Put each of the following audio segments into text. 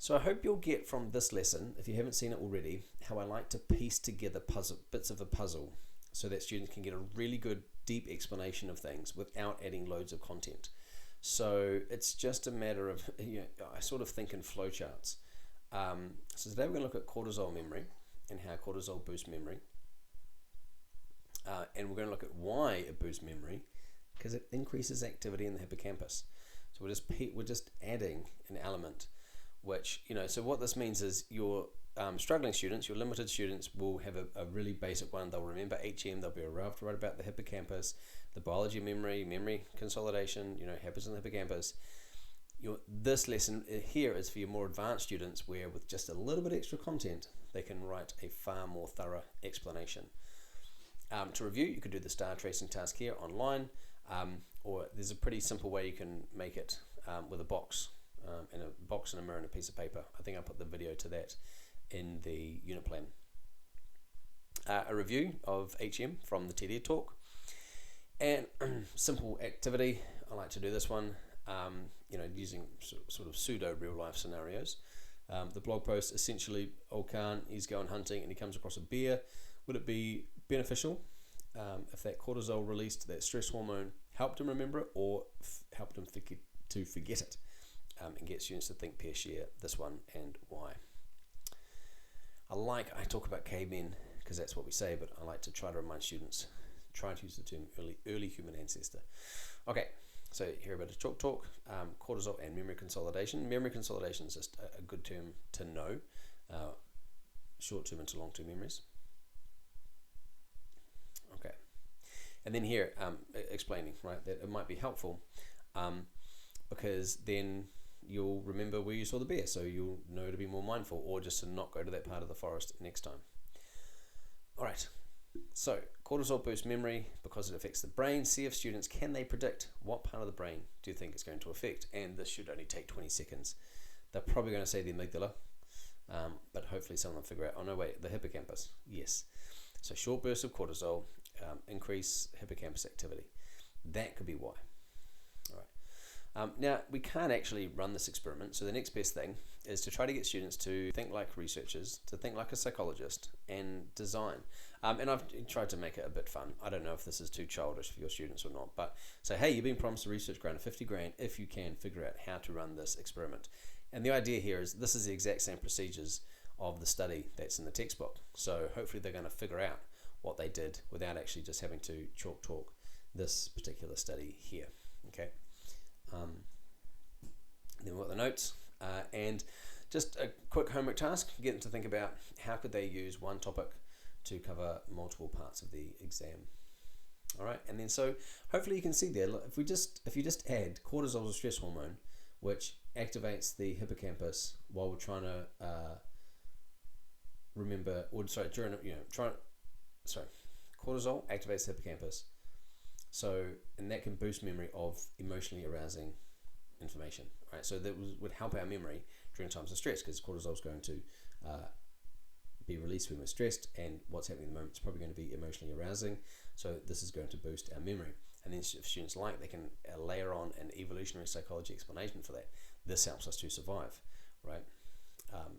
So I hope you'll get from this lesson, if you haven't seen it already, how I like to piece together bits of a puzzle so that students can get a really good deep explanation of things without adding loads of content. So it's just a matter of, I sort of think in flowcharts. So today we're going to look at cortisol memory and how cortisol boosts memory. And we're going to look at why it boosts memory, because it increases activity in the hippocampus. So we're just adding an element, which, so what this means is your struggling students, your limited students, will have a really basic one. They'll remember HM, they'll be arrived right about the hippocampus, the biology of memory consolidation, happens in the hippocampus. This lesson here is for your more advanced students, where with just a little bit extra content, they can write a far more thorough explanation. To review, you could do the star tracing task here online, or there's a pretty simple way you can make it with a box and a mirror and a piece of paper. I think I put the video to that in the unit plan. A review of HM from the TED talk, and simple activity. I like to do this one, using sort of pseudo real life scenarios. The blog post essentially, Khan, he's going hunting and he comes across a bear. Would it be beneficial if that cortisol released, that stress hormone, helped him remember it or helped him to forget it? And get students to think, pair, share this one and why. I talk about cavemen because that's what we say, but I like to try to remind students, try to use the term early human ancestor. Okay, so here a bit of chalk talk, cortisol and memory consolidation. Memory consolidation is just a good term to know, short-term into long-term memories. Okay, and then here explaining, right, that it might be helpful because then you'll remember where you saw the bear, so you'll know to be more mindful, or just to not go to that part of the forest next time. All right, so cortisol boosts memory because it affects the brain. See if students, can they predict what part of the brain do you think it's going to affect? And this should only take 20 seconds. They're probably going to say the amygdala, but hopefully some of them figure out, oh no wait, the hippocampus. Yes. So short bursts of cortisol increase hippocampus activity. That could be why. All right. Now, we can't actually run this experiment, so the next best thing is to try to get students to think like researchers, to think like a psychologist, and design. And I've tried to make it a bit fun. I don't know if this is too childish for your students or not, but say, hey, you've been promised a research grant of 50 grand if you can figure out how to run this experiment. And the idea here is this is the exact same procedures of the study that's in the textbook. So hopefully they're going to figure out what they did without actually just having to chalk talk this particular study here. Okay. Then we've got the notes and just a quick homework task, get them to think about how could they use one topic to cover multiple parts of the exam. All right, and then so hopefully you can see there, if you just add cortisol as a stress hormone, which activates the hippocampus while we're trying to cortisol activates the hippocampus. So, and that can boost memory of emotionally arousing information, right? So that would help our memory during times of stress, because cortisol is going to be released when we're stressed, and what's happening at the moment is probably going to be emotionally arousing. So this is going to boost our memory. And then if students like, they can layer on an evolutionary psychology explanation for that. This helps us to survive, right?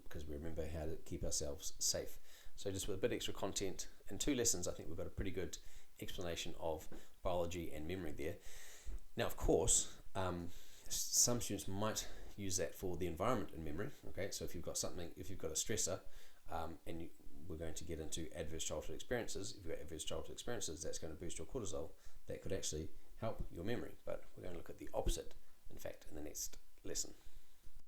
Because we remember how to keep ourselves safe. So just with a bit extra content in 2 lessons, I think we've got a pretty good explanation of biology and memory there. Now, of course, some students might use that for the environment in memory. Okay, so if you've got a stressor, and we're going to get into adverse childhood experiences. If you've got adverse childhood experiences, that's going to boost your cortisol. That could actually help your memory. But we're going to look at the opposite, in fact, in the next lesson.